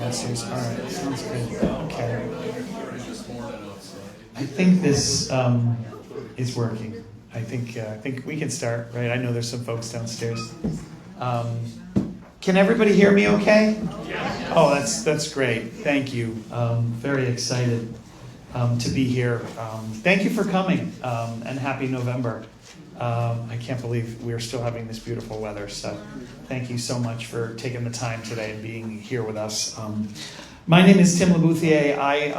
downstairs. All right, sounds good. Okay. I think this is working. I think we can start, right? I know there's some folks downstairs. Can everybody hear me okay? Oh, that's great. Thank you. Very excited to be here. Thank you for coming, and happy November. I can't believe we're still having this beautiful weather, so thank you so much for taking the time today and being here with us. My name is Tim LaBouthier. I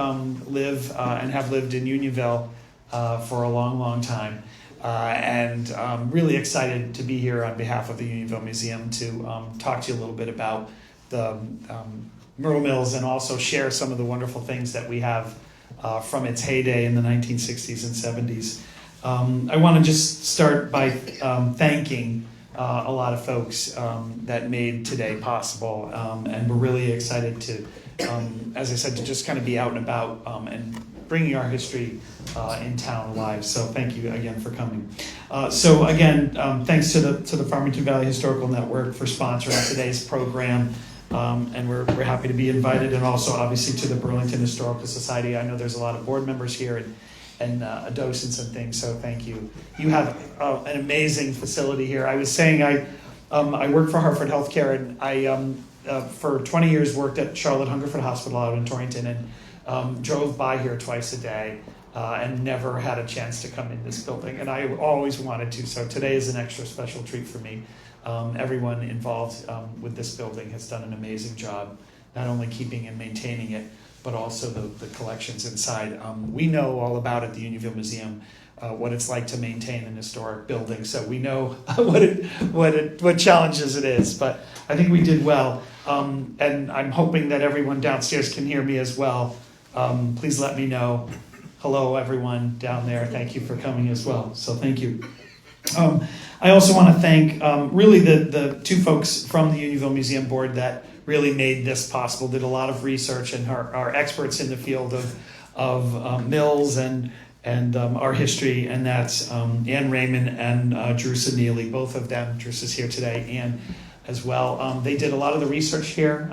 live and have lived in Unionville for a long, long time, and I'm really excited to be here on behalf of the Unionville Museum to talk to you a little bit about the Myrtle Mills and also share some of the wonderful things that we have from its heyday in the 1960s and 70s. I want to just start by thanking a lot of folks that made today possible, and we're really excited to, as I said, to just kind of be out and about and bringing our history in town alive. So thank you again for coming. So again, thanks to the Farmington Valley Historical Network for sponsoring today's program. And we're happy to be invited, and also obviously to the Burlington Historical Society. I know there's a lot of board members here and docents and things, so thank you. You have an amazing facility here. I was saying I work for Hartford Healthcare, and I for 20 years worked at Charlotte Hungerford Hospital out in Torrington, and drove by here twice a day and never had a chance to come in this building, and I always wanted to, so today is an extra special treat for me. Everyone involved with this building has done an amazing job, not only keeping and maintaining it, but also the collections inside. We know all about at the Unionville Museum what it's like to maintain an historic building, so we know what challenges it is, but I think we did well. And I'm hoping that everyone downstairs can hear me as well. Please let me know. Hello, everyone down there. Thank you for coming as well. So thank you. I also want to thank really the two folks from the Unionville Museum Board that really made this possible, did a lot of research, and are experts in the field of mills and our history, and that's Ann Raymond and Drusa Neely, both of them. Drusa's here today, Ann as well. They did a lot of the research here.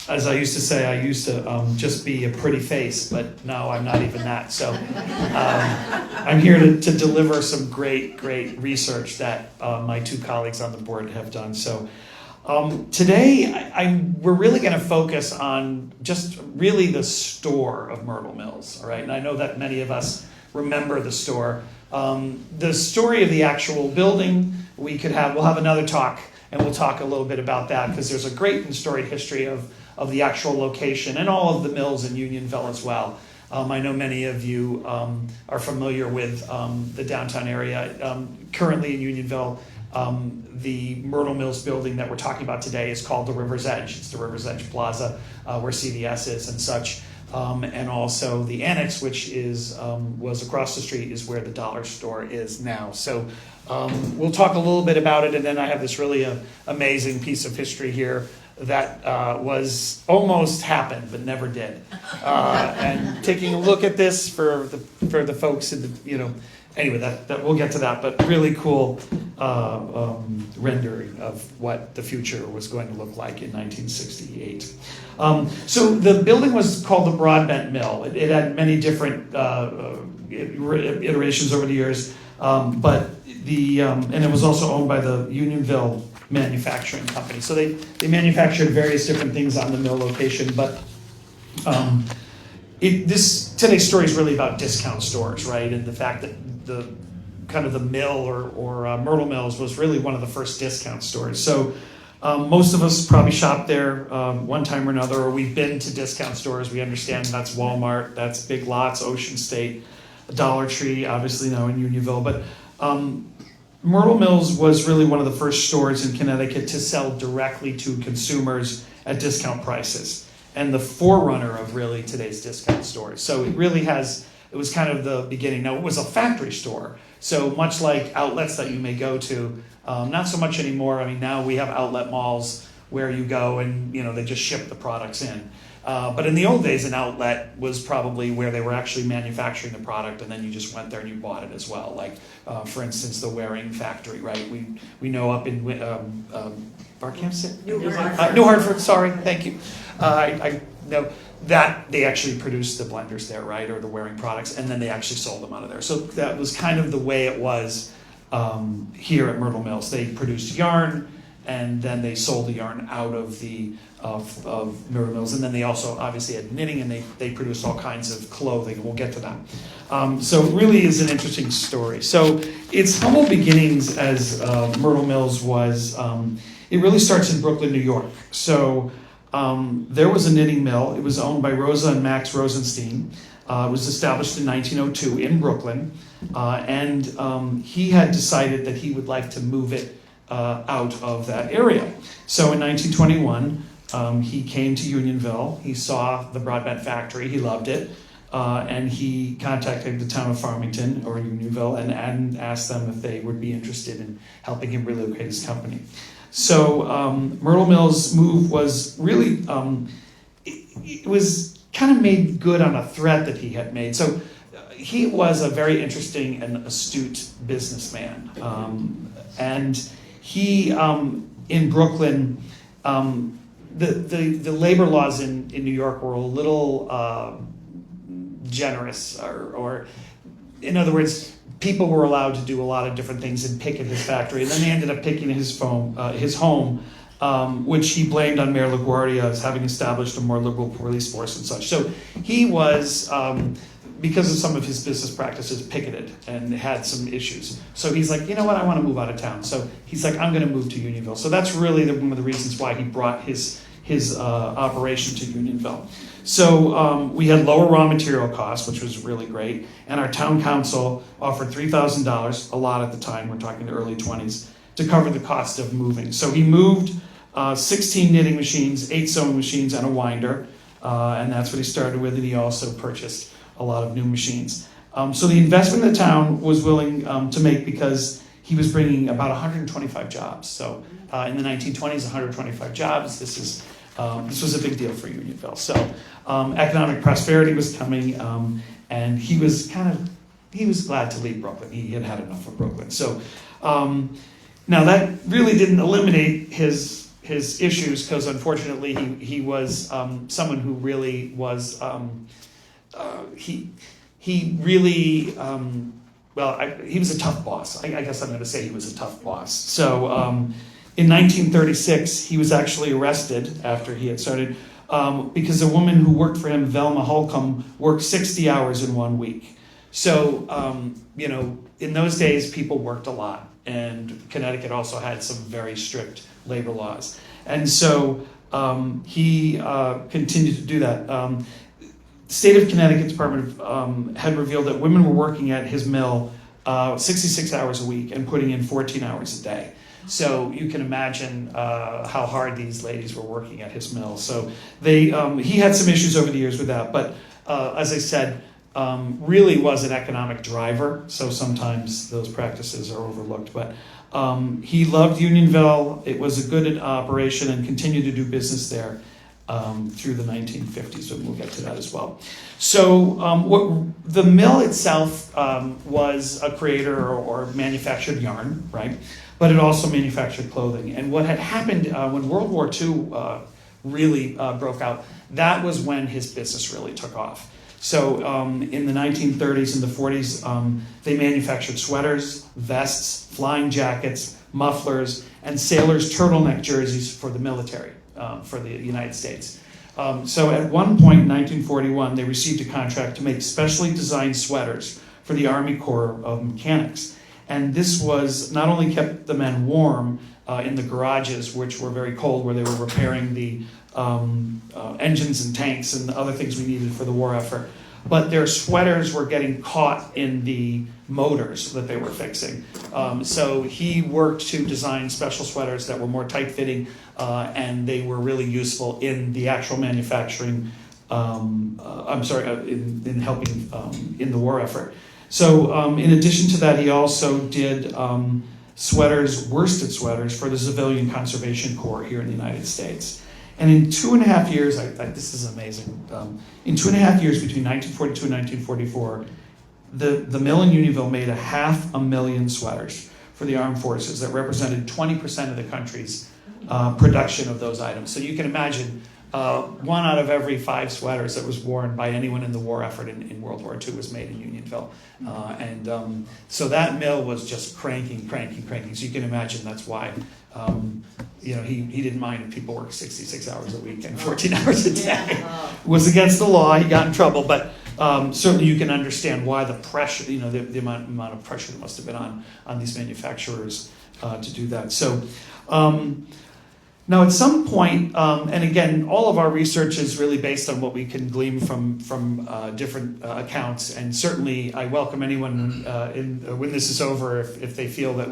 As I used to say, I used to just be a pretty face, but now I'm not even that. So I'm here to deliver some great research that my two colleagues on the board have done. So today we're really going to focus on just really the store of Myrtle Mills, all right? And I know that many of us remember the store. The story of the actual building, we'll have another talk, and we'll talk a little bit about that, because there's a great and storied history of the actual location and all of the mills in Unionville as well. I know many of you are familiar with the downtown area. Currently in Unionville, the Myrtle Mills building that we're talking about today is called the River's Edge. It's the River's Edge Plaza where CVS is and such. And also the Annex, which was across the street, is where the dollar store is now. So we'll talk a little bit about it, and then I have this really amazing piece of history here that was almost happened but never did. And taking a look at this for the folks in the, anyway, that we'll get to that, but really cool rendering of what the future was going to look like in 1968. So the building was called the Broadbent Mill. It had many different iterations over the years, but and it was also owned by the Unionville Manufacturing Company. So they manufactured various different things on the mill location, but today's story is really about discount stores, right? And the fact that the mill or Myrtle Mills was really one of the first discount stores. So most of us probably shopped there one time or another, or we've been to discount stores. We understand that's Walmart, that's Big Lots, Ocean State, Dollar Tree, obviously now in Unionville. But Myrtle Mills was really one of the first stores in Connecticut to sell directly to consumers at discount prices, and the forerunner of really today's discount stores. So it was kind of the beginning. Now, it was a factory store, so much like outlets that you may go to, not so much anymore. I mean, now we have outlet malls where you go and they just ship the products in. But in the old days, an outlet was probably where they were actually manufacturing the product, and then you just went there and you bought it as well. Like, for instance, the Waring factory, right? We know up in Barkhamsted? New Hartford, sorry, thank you. I know that they actually produced the blenders there, right, or the Waring products, and then they actually sold them out of there. So that was kind of the way it was here at Myrtle Mills. They produced yarn, and then they sold the yarn out of Myrtle Mills, and then they also obviously had knitting, and they produced all kinds of clothing. We'll get to that. So it really is an interesting story. So its humble beginnings as Myrtle Mills was, it really starts in Brooklyn, New York. So there was a knitting mill. It was owned by Rosa and Max Rosenstein. It was established in 1902 in Brooklyn, and he had decided that he would like to move it out of that area. So in 1921, he came to Unionville. He saw the broadbent factory. He loved it. And he contacted the town of Farmington or Unionville and asked them if they would be interested in helping him relocate his company. So Myrtle Mills' move was really, it was kind of made good on a threat that he had made. So he was a very interesting and astute businessman. And he, in Brooklyn, the labor laws in New York were a little generous, or in other words, people were allowed to do a lot of different things and picket his factory. And then they ended up picking his home, which he blamed on Mayor LaGuardia as having established a more liberal police force and such. So he was, because of some of his business practices, picketed and had some issues. So he's like, you know what, I want to move out of town. So he's like, I'm going to move to Unionville. So that's really one of the reasons why he brought his operation to Unionville. So we had lower raw material costs, which was really great. And our town council offered $3,000, a lot at the time, we're talking the early 20s, to cover the cost of moving. So he moved 16 knitting machines, 8 sewing machines, and a winder. And that's what he started with. And he also purchased a lot of new machines. So the investment the town was willing to make, because he was bringing about 125 jobs. So in the 1920s, 125 jobs. This was a big deal for Unionville. So economic prosperity was coming, and he was glad to leave Brooklyn. He had had enough of Brooklyn. So now that really didn't eliminate his issues, because unfortunately he was someone who really was he really he was a tough boss. I guess I'm going to say he was a tough boss. So in 1936, he was actually arrested after he had started because a woman who worked for him, Velma Holcomb, worked 60 hours in 1 week. So, in those days, people worked a lot. And Connecticut also had some very strict labor laws. And so he continued to do that. The state of Connecticut's Department had revealed that women were working at his mill 66 hours a week and putting in 14 hours a day. So you can imagine how hard these ladies were working at his mill. So he had some issues over the years with that, but as I said, really was an economic driver. So sometimes those practices are overlooked, but he loved Unionville. It was a good operation and continued to do business there through the 1950s, and we'll get to that as well. So the mill itself was a creator or manufactured yarn, right? But it also manufactured clothing. And what had happened when World War II really broke out, that was when his business really took off. So in the 1930s and the 40s, they manufactured sweaters, vests, flying jackets, mufflers, and sailors' turtleneck jerseys for the military, for the United States. So at one point in 1941, they received a contract to make specially designed sweaters for the Army Corps of Mechanics. And this was not only kept the men warm in the garages, which were very cold, where they were repairing the engines and tanks and other things we needed for the war effort, but their sweaters were getting caught in the motors that they were fixing. So he worked to design special sweaters that were more tight-fitting, and they were really useful in the actual manufacturing, in helping in the war effort. So in addition to that, he also did sweaters, worsted sweaters, for the Civilian Conservation Corps here in the United States. And in 2.5 years, this is amazing. In 2.5 years, between 1942 and 1944, the mill in Unionville made 500,000 sweaters for the armed forces that represented 20% of the country's production of those items. So you can imagine 1 out of every 5 sweaters that was worn by anyone in the war effort in World War II was made in Unionville. So that mill was just cranking. So you can imagine that's why he didn't mind if people worked 66 hours a week and 14 hours a day. It was against the law. He got in trouble, but certainly you can understand why the pressure, the amount of pressure that must have been on these manufacturers to do that. So now at some point, and again, all of our research is really based on what we can glean from different accounts, and certainly I welcome anyone when this is over, if they feel that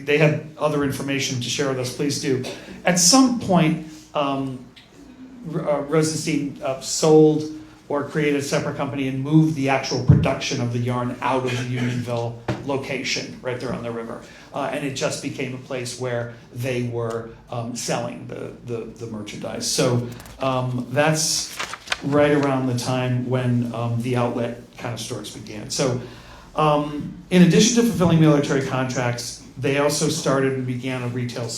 they have other information to share with us, please do. At some point, Rosenstein sold or created a separate company and moved the actual production of the yarn out of the Unionville location right there on the river. And it just became a place where they were selling the merchandise. So that's right around the time when the outlet kind of stores began. So in addition to fulfilling military contracts, they also started and began a retail,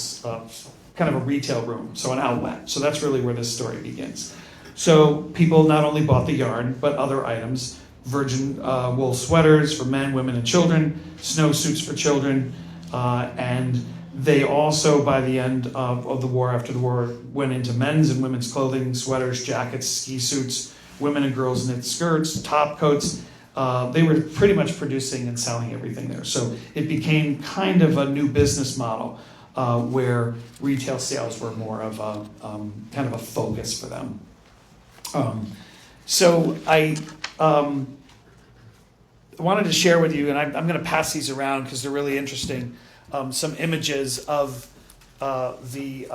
kind of a retail room, so an outlet. So that's really where this story begins. So people not only bought the yarn, but other items, virgin wool sweaters for men, women, and children, snow suits for children, and they also, by the end of the war, after the war, went into men's and women's clothing, sweaters, jackets, ski suits, women and girls knit skirts, top coats. They were pretty much producing and selling everything there. So it became kind of a new business model where retail sales were more of a kind of a focus for them. So I wanted to share with you, and I'm going to pass these around because they're really interesting, some images of the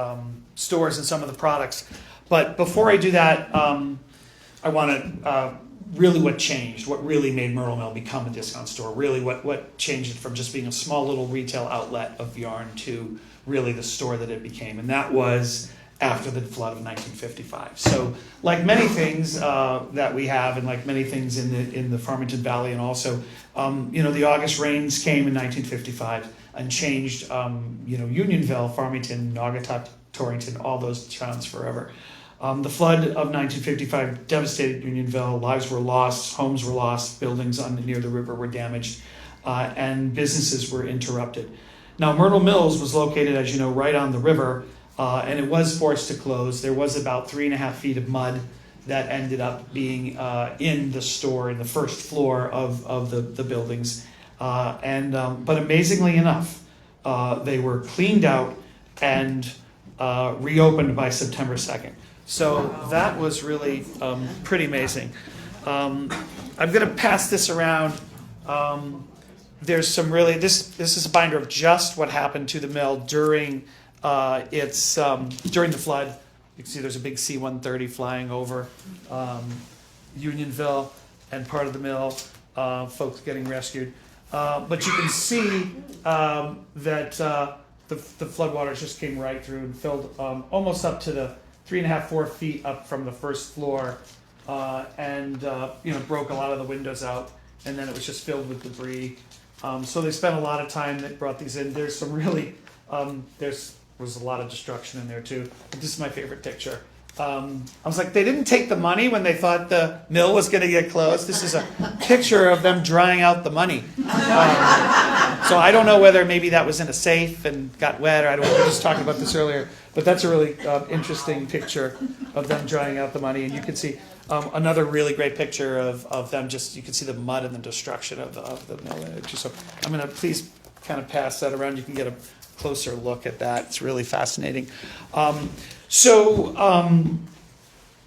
stores and some of the products. But before I do that, I want to really what changed, what really made Myrtle Mill become a discount store, really what changed it from just being a small little retail outlet of yarn to really the store that it became. And that was after the flood of 1955. So like many things that we have, and like many things in the Farmington Valley, and also, the August rains came in 1955 and changed, Unionville, Farmington, Naugatuck, Torrington, all those towns forever. The flood of 1955 devastated Unionville. Lives were lost, homes were lost, buildings near the river were damaged, and businesses were interrupted. Now, Myrtle Mills was located, as you know, right on the river, and it was forced to close. There was about 3.5 feet of mud that ended up being in the store, in the first floor of the buildings. But amazingly enough, they were cleaned out and reopened by September 2nd. So that was really pretty amazing. I'm going to pass this around. There's some really, this is a binder of just what happened to the mill during during the flood. You can see there's a big C-130 flying over Unionville and part of the mill, folks getting rescued. But you can see that the floodwaters just came right through and filled almost up to the 3.5-4 feet up from the first floor, and broke a lot of the windows out, and then it was just filled with debris. So they spent a lot of time that brought these in. There's some really, was a lot of destruction in there too. But this is my favorite picture. I was like, they didn't take the money when they thought the mill was going to get closed. This is a picture of them drying out the money. So I don't know whether maybe that was in a safe and got wet, or I don't know. We were just talking about this earlier. But that's a really interesting picture of them drying out the money. And you can see another really great picture of them you can see the mud and the destruction of the mill. So I'm going to please kind of pass that around. You can get a closer look at that. It's really fascinating.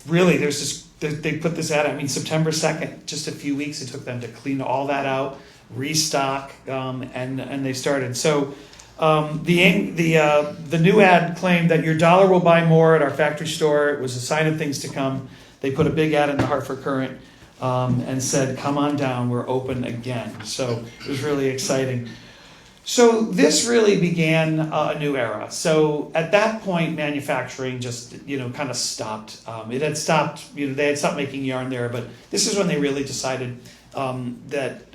Really, they put this out, September 2nd, just a few weeks it took them to clean all that out, restock, and they started. So the new ad claimed that your dollar will buy more at our factory store. It was a sign of things to come. They put a big ad in the Hartford Courant and said, come on down, we're open again. So it was really exciting. So this really began a new era. So at that point, manufacturing just, kind of stopped. It had stopped, they had stopped making yarn there, but this is when they really decided that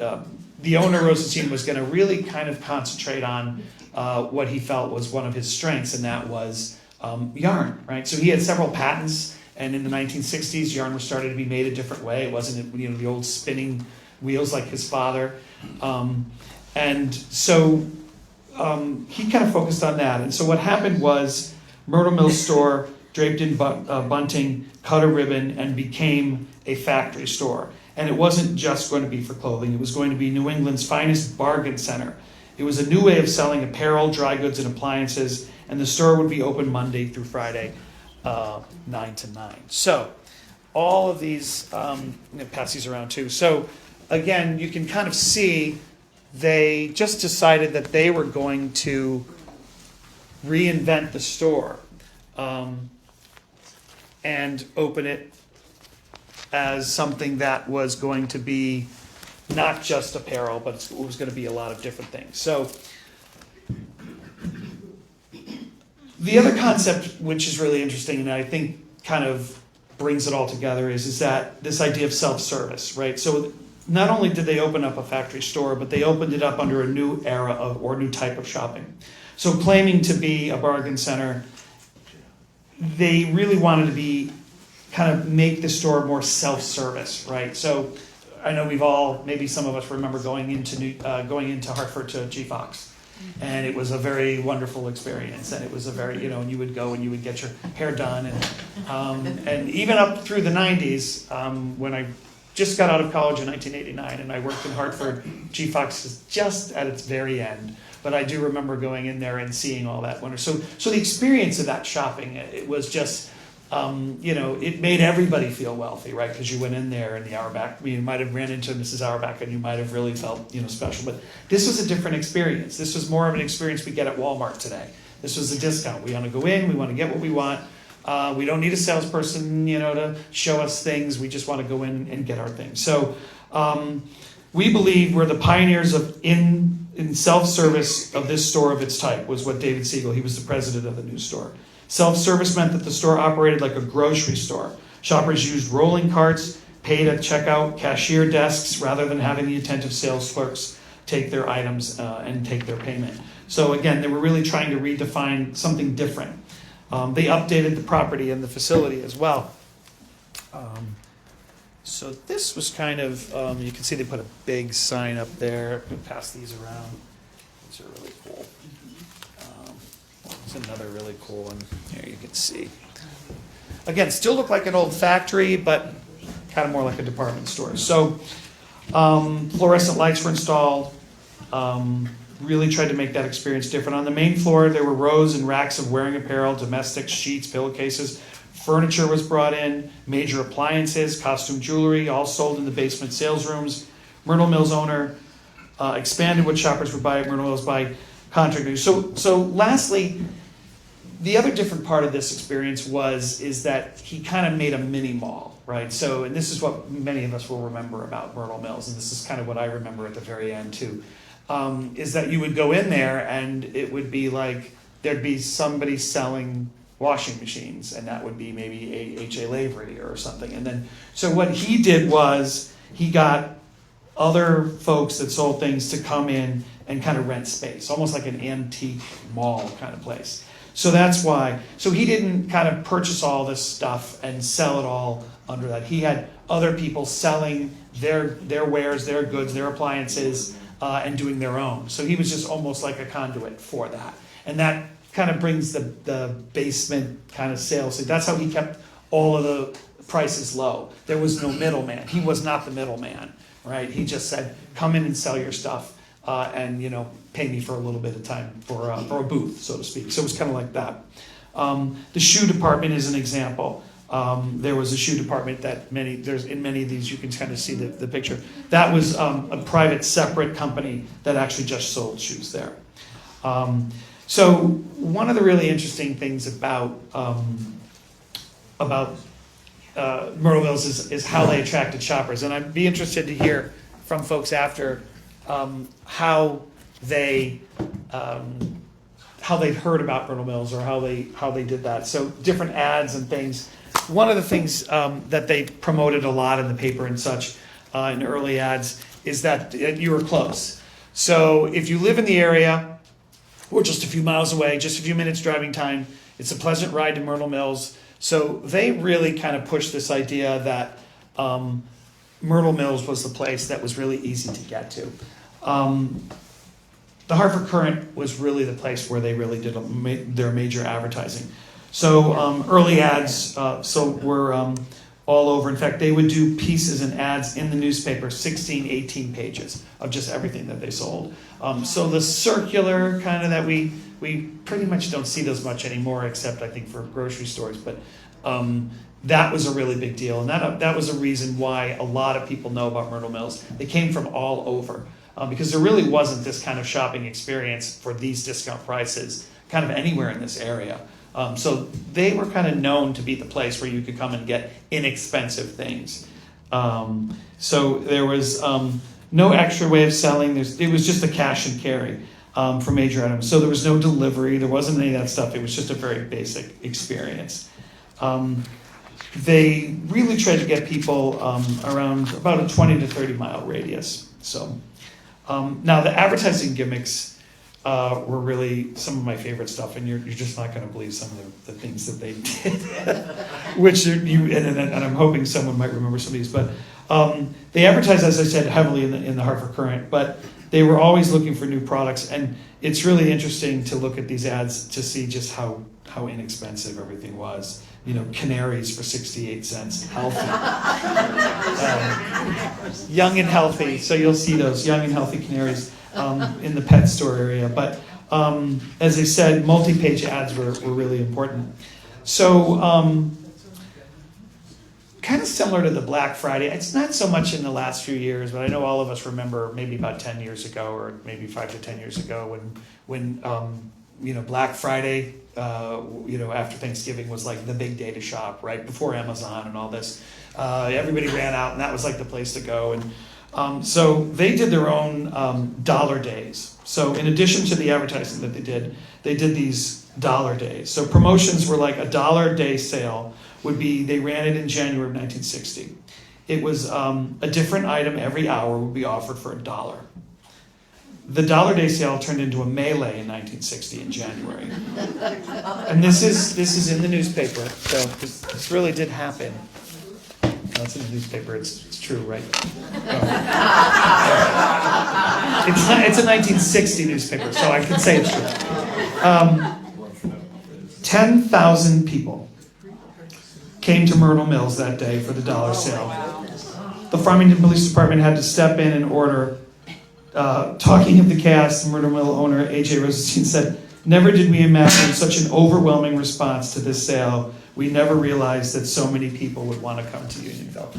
the owner, Rosenstein, was going to really kind of concentrate on what he felt was one of his strengths, and that was yarn, right? So he had several patents, and in the 1960s, yarn was started to be made a different way. It wasn't, the old spinning wheels like his father. And so he kind of focused on that. And so what happened was Myrtle Mill's store draped in bunting, cut a ribbon, and became a factory store. And it wasn't just going to be for clothing. It was going to be New England's finest bargain center. It was a new way of selling apparel, dry goods, and appliances. And the store would be open Monday through Friday, 9 to 9. So all of these, pass these around too. So again, you can kind of see they just decided that they were going to reinvent the store and open it as something that was going to be not just apparel, but it was going to be a lot of different things. So the other concept, which is really interesting, and I think kind of brings it all together, is that this idea of self-service, right? So not only did they open up a factory store, but they opened it up under a new era or new type of shopping. So claiming to be a bargain center, they really wanted to be kind of make the store more self-service, right? So I know we've all, maybe some of us remember going into Hartford to G Fox. And it was a very wonderful experience, and it was a very, and you would go and you would get your hair done, and even up through the 90s, when I just got out of college in 1989, and I worked in Hartford, G Fox is just at its very end, but I do remember going in there and seeing all that wonder. So the experience of that shopping, it was just, it made everybody feel wealthy, right? Because you went in there and the Auerbach, you might have ran into Mrs. Auerbach and you might have really felt, special. But this was a different experience. This was more of an experience we get at Walmart today. This was a discount. We want to go in, we want to get what we want. We don't need a salesperson, to show us things. We just want to go in and get our things. So we believe we're the pioneers in self-service of this store of its type, was what David Siegel, he was the president of the new store. Self-service meant that the store operated like a grocery store. Shoppers used rolling carts, paid at checkout, cashier desks, rather than having the attentive sales clerks take their items and take their payment. So again, they were really trying to redefine something different. They updated the property and the facility as well. So this was kind of, you can see they put a big sign up there. We'll pass these around. These are really cool. There's another really cool one. Here you can see. Again, still look like an old factory, but kind of more like a department store. So fluorescent lights were installed. Really tried to make that experience different. On the main floor, there were rows and racks of wearing apparel, domestics, sheets, pillowcases. Furniture was brought in, major appliances, costume jewelry, all sold in the basement sales rooms. Myrtle Mill's owner expanded what shoppers would buy at Myrtle Mill's by contractors. So lastly, the other different part of this experience is that he kind of made a mini mall, right? So, and this is what many of us will remember about Myrtle Mills, and this is kind of what I remember at the very end too, is that you would go in there and it would be like there'd be somebody selling washing machines, and that would be maybe H.A. Lavery or something. And then, so what he did was he got other folks that sold things to come in and kind of rent space, almost like an antique mall kind of place. So that's why. So he didn't kind of purchase all this stuff and sell it all under that. He had other people selling their wares, their goods, their appliances, and doing their own. So he was just almost like a conduit for that. And that kind of brings the basement kind of sales. So that's how he kept all of the prices low. There was no middleman. He was not the middleman, right? He just said, come in and sell your stuff. And pay me for a little bit of time for a booth, so to speak. So it was kind of like that. The shoe department is an example. There was a shoe department that in many of these you can kind of see the picture. That was a private, separate company that actually just sold shoes there. So one of the really interesting things about Myrtle Mills is how they attracted shoppers, and I'd be interested to hear from folks after how they how they'd heard about Myrtle Mills or how they did that. So different ads and things. One of the things that they promoted a lot in the paper and such in early ads is that you were close. So if you live in the area or just a few miles away, just a few minutes driving time, it's a pleasant ride to Myrtle Mills. So they really kind of pushed this idea that Myrtle Mills was the place that was really easy to get to. The Hartford Courant was really the place where they really did their major advertising. So early ads were all over. In fact, they would do pieces and ads in the newspaper, 16, 18 pages of just everything that they sold. So the circular kind of that we pretty much don't see those much anymore, except I think for grocery stores. But that was a really big deal. And that was a reason why a lot of people know about Myrtle Mills. They came from all over because there really wasn't this kind of shopping experience for these discount prices kind of anywhere in this area. So they were kind of known to be the place where you could come and get inexpensive things. So there was no extra way of selling. It was just a cash and carry for major items. So there was no delivery. There wasn't any of that stuff. It was just a very basic experience. They really tried to get people around about a 20 to 30 mile radius. So now the advertising gimmicks were really some of my favorite stuff, and you're just not going to believe some of the things that they did, which and I'm hoping someone might remember some of these. But they advertised, as I said, heavily in the Hartford Courant, but they were always looking for new products, and it's really interesting to look at these ads to see just how inexpensive everything was. Canaries for 68 cents, healthy, young and healthy. So you'll see those young and healthy canaries in the pet store area. But as I said, multi-page ads were really important. So kind of similar to the Black Friday. It's not so much in the last few years, but I know all of us remember maybe about 10 years ago or maybe 5 to 10 years ago when Black Friday, after Thanksgiving was like the big day to shop, right? Before Amazon and all this. Everybody ran out, and that was like the place to go. And so they did their own dollar days. So in addition to the advertising that they did these dollar days. So promotions were like a $1 day sale they ran it in January of 1960. It was a different item every hour would be offered for $1. The dollar day sale turned into a melee in 1960 in January. And this is in the newspaper, so this really did happen. That's in the newspaper, it's true, right? It's a 1960 newspaper, so I can say it's true. 10,000 people came to Myrtle Mills that day for the dollar sale. The Farmington Police Department had to step in and order. Talking of the chaos, the Myrtle Mill owner, A.J. Rosenstein, said, "Never did we imagine such an overwhelming response to this sale. We never realized that so many people would want to come to Unionville."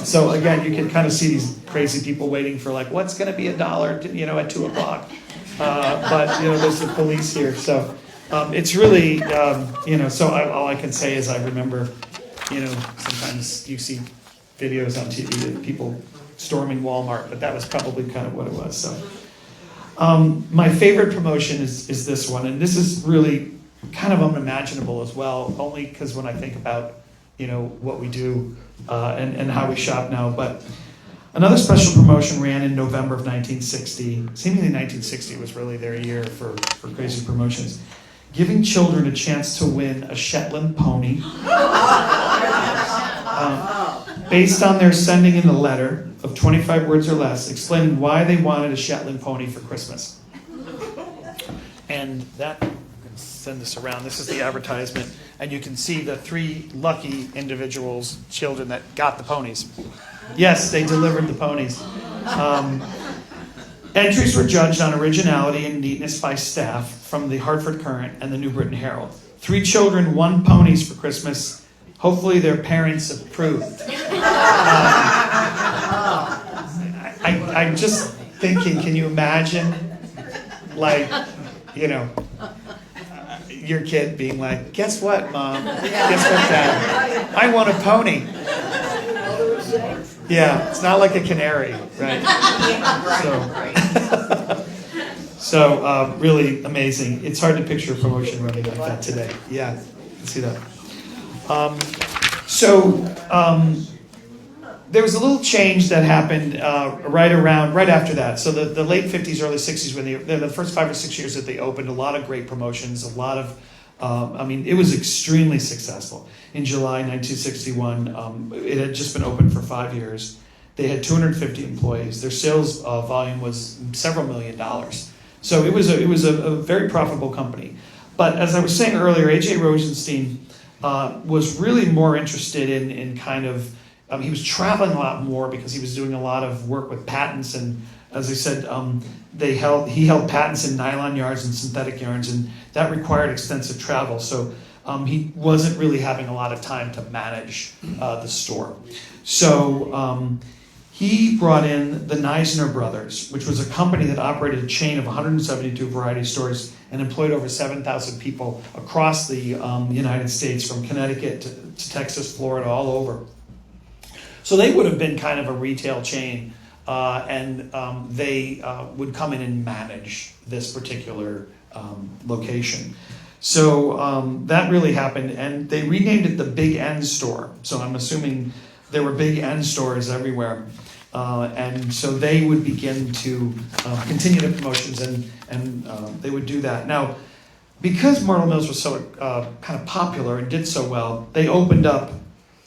So again, you can kind of see these crazy people waiting for like, what's going to be $1, at 2 o'clock. But there's the police here. So it's really, so all I can say is I remember, sometimes you see videos on TV of people storming Walmart, but that was probably kind of what it was. So my favorite promotion is this one, and this is really kind of unimaginable as well, only because when I think about what we do and how we shop now. But another special promotion ran in November of 1960. Seemingly 1960 was really their year for crazy promotions, giving children a chance to win a Shetland pony based on their sending in a letter of 25 words or less explaining why they wanted a Shetland pony for Christmas. And that, I'm going to send this around. This is the advertisement, and you can see the 3 lucky individuals, children that got the ponies. Yes, they delivered the ponies. Entries were judged on originality and neatness by staff from the Hartford Courant and the New Britain Herald. 3 children won ponies for Christmas. Hopefully their parents approved. I'm just thinking, can you imagine, your kid being like, "Guess what, Mom? Guess what, Dad? I want a pony." Yeah, it's not like a canary, right? So really amazing. It's hard to picture a promotion running like that today. Yeah, you can see that. There was a little change that happened right after that. So the late 50s, early 60s, when the first 5 or 6 years that they opened, a lot of great promotions, a lot of, it was extremely successful. In July 1961, it had just been open for 5 years. They had 250 employees. Their sales volume was several $1 million. So it was a very profitable company. But as I was saying earlier, A.J. Rosenstein was really more interested in kind of, he was traveling a lot more because he was doing a lot of work with patents. And as I said, he held patents in nylon yarns and synthetic yarns, and that required extensive travel. So he wasn't really having a lot of time to manage the store. So he brought in the Neisner Brothers, which was a company that operated a chain of 172 variety stores and employed over 7,000 people across the United States, from Connecticut to Texas, Florida, all over. So they would have been kind of a retail chain, and they would come in and manage this particular location. So that really happened, and they renamed it the Big N Store. So I'm assuming there were Big N stores everywhere. And so they would begin to continue the promotions, and they would do that. Now, because Myrtle Mills was so kind of popular and did so well, they opened up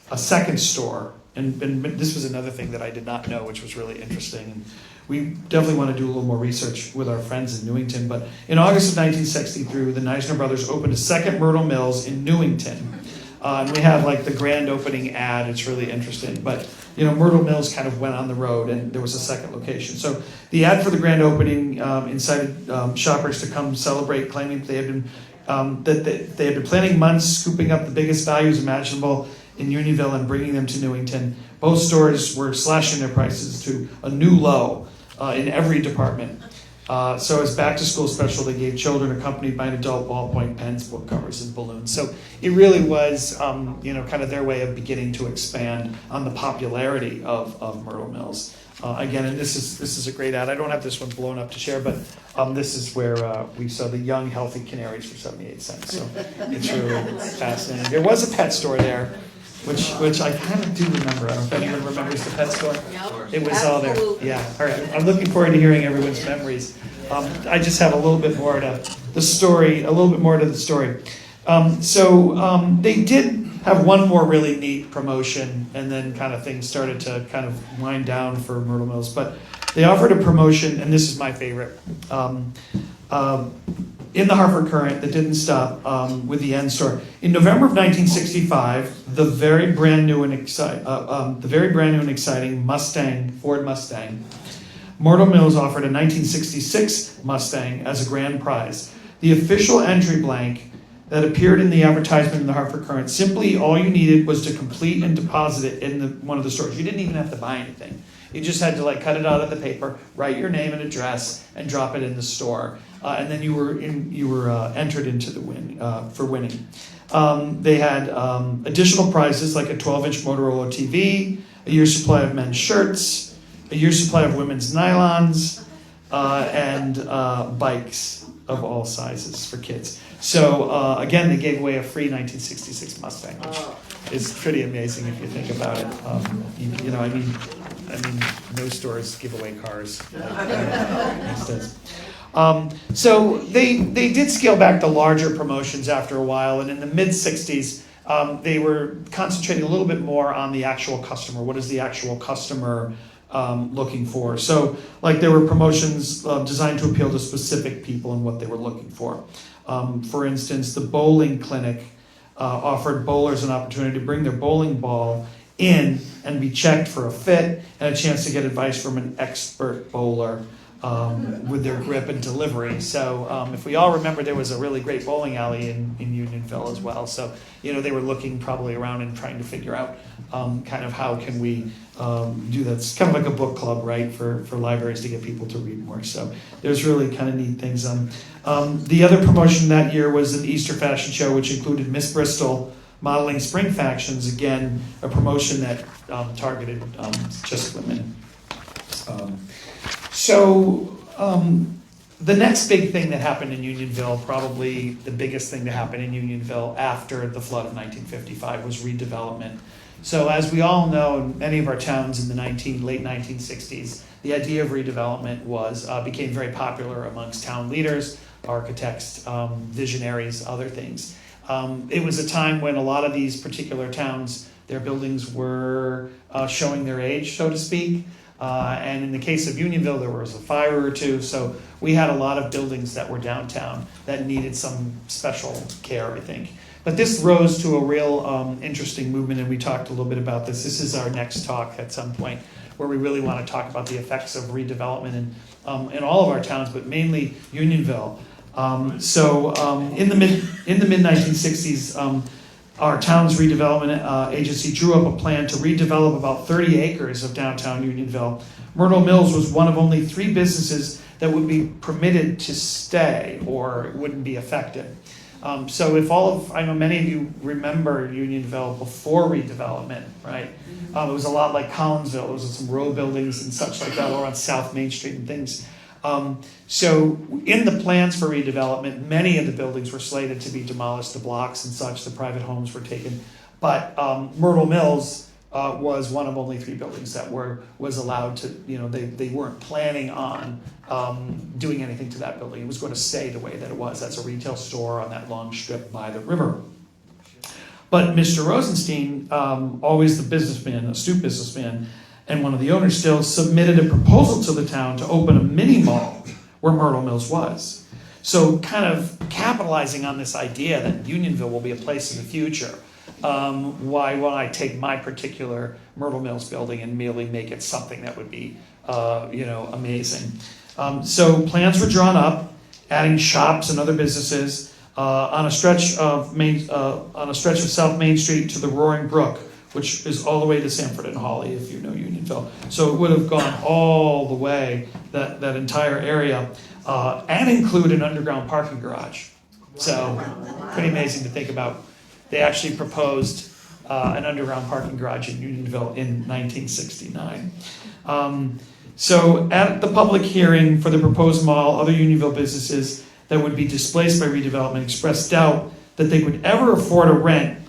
a second store. And this was another thing that I did not know, which was really interesting. And we definitely want to do a little more research with our friends in Newington. But in August of 1963, the Neisner Brothers opened a second Myrtle Mills in Newington. And we have like the grand opening ad. It's really interesting. But Myrtle Mills kind of went on the road, and there was a second location. So the ad for the grand opening incited shoppers to come celebrate, claiming they had been planning months, scooping up the biggest values imaginable in Unionville and bringing them to Newington. Both stores were slashing their prices to a new low in every department. So as back-to-school special, they gave children accompanied by an adult ballpoint pens, book covers, and balloons. So it really was, kind of their way of beginning to expand on the popularity of Myrtle Mills. Again, and this is a great ad. I don't have this one blown up to share, but this is where we saw the young, healthy canaries for 78 cents. So it's really fascinating. There was a pet store there, which I kind of do remember. I don't know if anyone remembers the pet store. Yep. It was all there. Yeah. All right. I'm looking forward to hearing everyone's memories. I just have a little bit more to the story. They did have one more really neat promotion, and then kind of things started to kind of wind down for Myrtle Mills. But they offered a promotion, and this is my favorite. In the Hartford Courant that didn't stop with the N store. In November of 1965, the very brand new and exciting Ford Mustang, Myrtle Mills offered a 1966 Mustang as a grand prize. The official entry blank that appeared in the advertisement in the Hartford Courant, simply all you needed was to complete and deposit it in one of the stores. You didn't even have to buy anything. You just had to cut it out of the paper, write your name and address, and drop it in the store. And then you were entered into the for winning. They had additional prizes like a 12-inch Motorola TV, a year's supply of men's shirts, a year's supply of women's nylons, and bikes of all sizes for kids. So again, they gave away a free 1966 Mustang, which is pretty amazing if you think about it. I mean, no stores give away cars. So they did scale back the larger promotions after a while, and in the mid-'60s, they were concentrating a little bit more on the actual customer. What is the actual customer looking for? So, there were promotions designed to appeal to specific people and what they were looking for. For instance, the bowling clinic offered bowlers an opportunity to bring their bowling ball in and be checked for a fit and a chance to get advice from an expert bowler with their grip and delivery. So if we all remember, there was a really great bowling alley in Unionville as well. So, they were looking probably around and trying to figure out kind of how can we do that. It's kind of like a book club, right, for libraries to get people to read more. So there's really kind of neat things. The other promotion that year was an Easter fashion show, which included Miss Bristol modeling spring fashions. Again, a promotion that targeted just women. the next big thing that happened in Unionville, probably the biggest thing to happen in Unionville after the flood of 1955, was redevelopment. So as we all know, in many of our towns in the late 1960s, the idea of redevelopment became very popular amongst town leaders, architects, visionaries, other things. It was a time when a lot of these particular towns, their buildings were showing their age, so to speak. And in the case of Unionville, there was a fire or two, so we had a lot of buildings that were downtown that needed some special care, I think. But this rose to a real interesting movement, and we talked a little bit about this. This is our next talk at some point, where we really want to talk about the effects of redevelopment in all of our towns, but mainly Unionville. In the mid 1960s, our town's redevelopment agency drew up a plan to redevelop about 30 acres of downtown Unionville. Myrtle Mills was one of only 3 businesses that would be permitted to stay or wouldn't be affected. I know many of you remember Unionville before redevelopment, right? It was a lot like Collinsville. There was some row buildings and such like that all around South Main Street and things. So in the plans for redevelopment, many of the buildings were slated to be demolished, the blocks and such, the private homes were taken. But Myrtle Mills was one of only 3 buildings that was allowed to, they weren't planning on doing anything to that building. It was going to stay the way that it was. That's a retail store on that long strip by the river. But Mr. Rosenstein, always the businessman, astute businessman, and one of the owners still, submitted a proposal to the town to open a mini mall where Myrtle Mills was. So kind of capitalizing on this idea that Unionville will be a place in the future, why won't I take my particular Myrtle Mills building and merely make it something that would be, amazing? So plans were drawn up, adding shops and other businesses on a stretch of South Main Street to the Roaring Brook, which is all the way to Sanford and Hawley, if you know Unionville. So it would have gone all the way, that entire area, and include an underground parking garage. So pretty amazing to think about. They actually proposed an underground parking garage in Unionville in 1969. So at the public hearing for the proposed mall, other Unionville businesses that would be displaced by redevelopment expressed doubt that they would ever afford a rent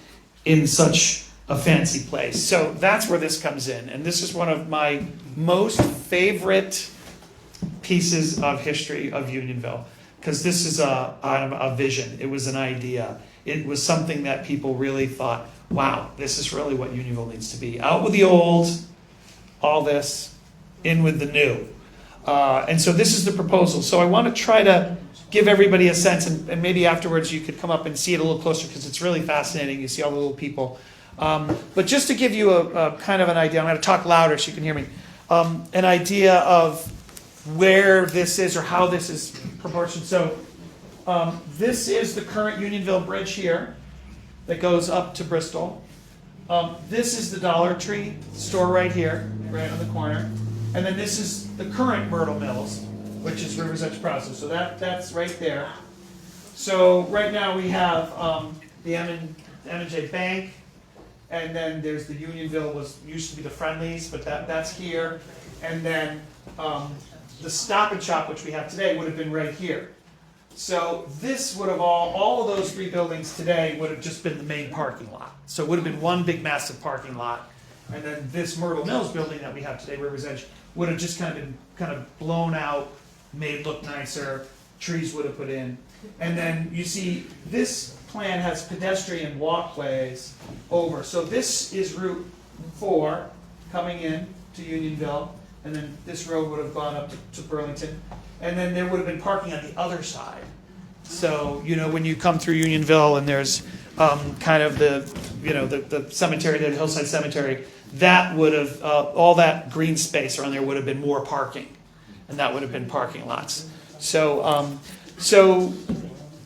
in such a fancy place. So that's where this comes in. And this is one of my most favorite pieces of history of Unionville, because this is a vision. It was an idea. It was something that people really thought, wow, this is really what Unionville needs to be. Out with the old, all this, in with the new. And so this is the proposal. So I want to try to give everybody a sense, and maybe afterwards you could come up and see it a little closer, because it's really fascinating. You see all the little people. But just to give you a kind of an idea, I'm going to talk louder so you can hear me, an idea of where this is or how this is proportioned. So this is the current Unionville Bridge here that goes up to Bristol. This is the Dollar Tree store right here, right on the corner. And then this is the current Myrtle Mills, which is River's Edge Plaza. So that's right there. So right now we have the M&J Bank. And then there's the Unionville, used to be the Friendlies, but that's here. And then the Stop and Shop, which we have today, would have been right here. So this would have all of those 3 buildings today would have just been the main parking lot. So it would have been one big massive parking lot. And then this Myrtle Mills building that we have today, River's Edge, would have just kind of blown out, made look nicer, trees would have put in. And then you see this plan has pedestrian walkways over. So this is Route 4 coming in to Unionville, and then this road would have gone up to Burlington, and then there would have been parking on the other side. So when you come through Unionville and there's kind of the cemetery, the Hillside Cemetery, that would have all that green space around there would have been more parking, and that would have been parking lots. So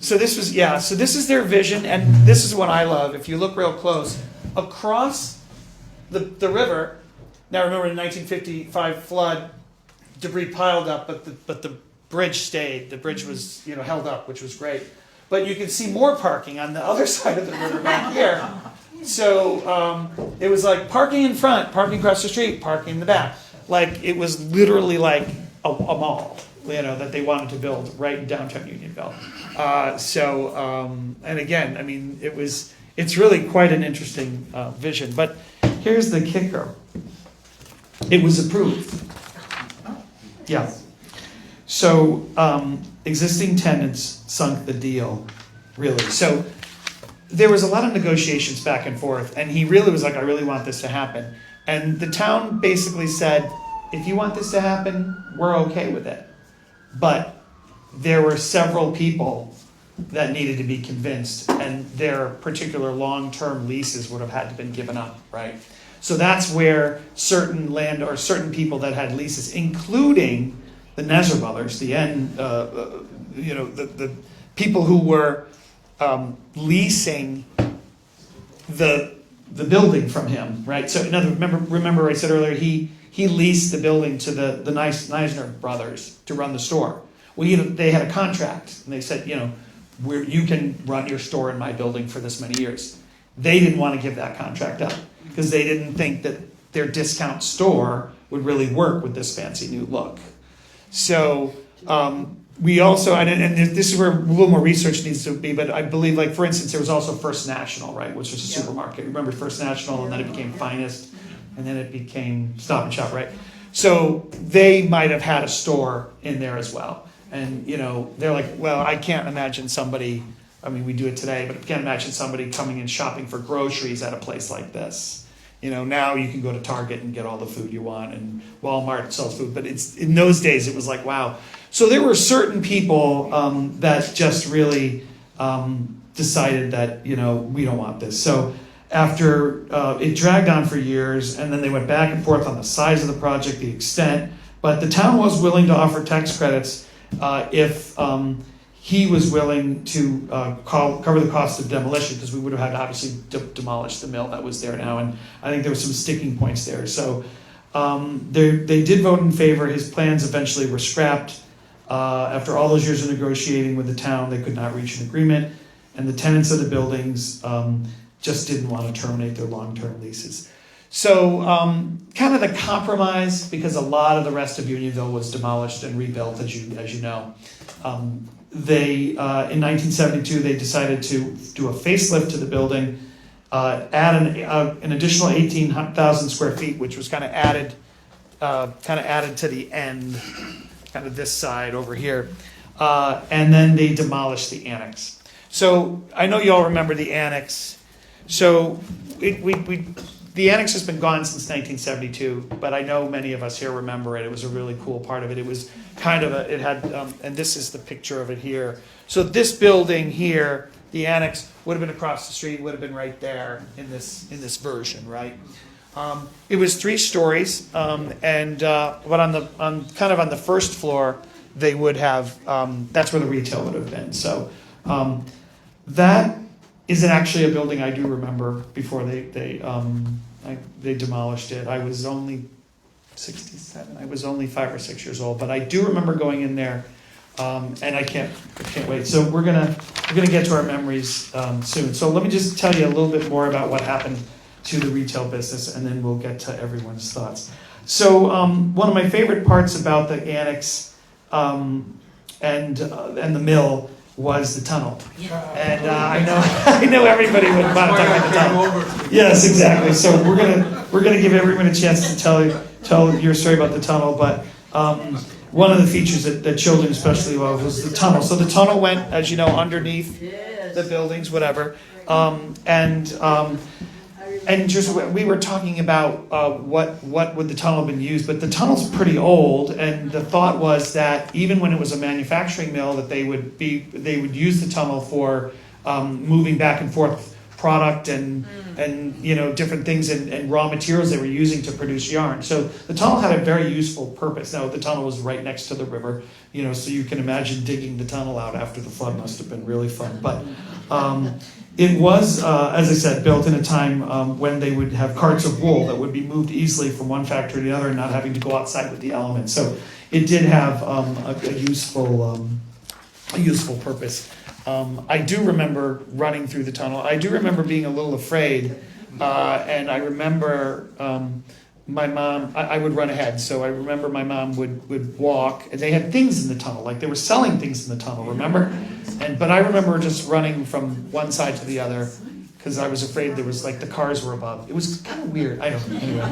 this was, so this is their vision, and this is what I love. If you look real close, across the river, now remember the 1955 flood, debris piled up, but the bridge stayed. The bridge was held up, which was great. But you can see more parking on the other side of the river back here. So it was like parking in front, parking across the street, parking in the back. Like it was literally like a mall. that they wanted to build right in downtown Unionville. And again, I mean, it's really quite an interesting vision. But here's the kicker. It was approved. Yeah. So existing tenants sunk the deal, really. So there was a lot of negotiations back and forth, and he really was like, I really want this to happen. And the town basically said, if you want this to happen, we're okay with it. But there were several people that needed to be convinced, and their particular long-term leases would have had to been given up, right? So that's where certain people that had leases, including the Nezzer brothers, the people who were leasing the building from him, right? So remember I said earlier he leased the building to the Neisner brothers to run the store. Well, they had a contract, and they said, you can run your store in my building for this many years. They didn't want to give that contract up because they didn't think that their discount store would really work with this fancy new look. So we also, and this is where a little more research needs to be, but I believe, like, for instance, there was also First National, right, which was a supermarket. Remember First National, and then it became Finest, and then it became Stop and Shop, right? So they might have had a store in there as well. And, they're like, well, I can't imagine somebody, I mean, we do it today, but I can't imagine somebody coming and shopping for groceries at a place like this. Now you can go to Target and get all the food you want, and Walmart sells food, but in those days it was like, wow. So there were certain people that just really decided that, we don't want this. So after it dragged on for years, and then they went back and forth on the size of the project, the extent, but the town was willing to offer tax credits if he was willing to cover the cost of demolition, because we would have had to obviously demolish the mill that was there now, and I think there were some sticking points there. So they did vote in favor. His plans eventually were scrapped. After all those years of negotiating with the town, they could not reach an agreement, and the tenants of the buildings just didn't want to terminate their long-term leases. So kind of the compromise, because a lot of the rest of Unionville was demolished and rebuilt, as you know. In 1972, they decided to do a facelift to the building, add an additional 18,000 square feet, which was kind of added to the end, kind of this side over here, and then they demolished the annex. So I know you all remember the annex. So the annex has been gone since 1972, but I know many of us here remember it. It was a really cool part of it. It was kind of and this is the picture of it here. So this building here, the annex, would have been across the street, would have been right there in this version, right? It was 3 stories, but on the first floor, they would have, that's where the retail would have been. So that is actually a building I do remember before they demolished it. I was only 67. I was only 5 or 6 years old, but I do remember going in there, and I can't wait. So we're gonna get to our memories soon. So let me just tell you a little bit more about what happened to the retail business, and then we'll get to everyone's thoughts. So one of my favorite parts about the annex and the mill was the tunnel. And I know everybody would want to talk about the tunnel. Yes, exactly. So we're gonna give everyone a chance to tell your story about the tunnel. But one of the features that children especially love was the tunnel. So the tunnel went, as you know, underneath the buildings, whatever. And just we were talking about what would the tunnel have been used, but the tunnel's pretty old, and the thought was that even when it was a manufacturing mill, that they would use the tunnel for moving back and forth product and different things and raw materials they were using to produce yarn. So the tunnel had a very useful purpose. Now the tunnel was right next to the river, so you can imagine digging the tunnel out after the flood must have been really fun. But it was, as I said, built in a time when they would have carts of wool that would be moved easily from one factory to the other and not having to go outside with the elements. So it did have a useful purpose. I do remember running through the tunnel. I do remember being a little afraid, and I remember my mom, I would run ahead. So I remember my mom would walk, and they had things in the tunnel, like they were selling things in the tunnel, remember? But I remember just running from one side to the other because I was afraid there was, like, the cars were above. It was kind of weird. I don't know. Anyway,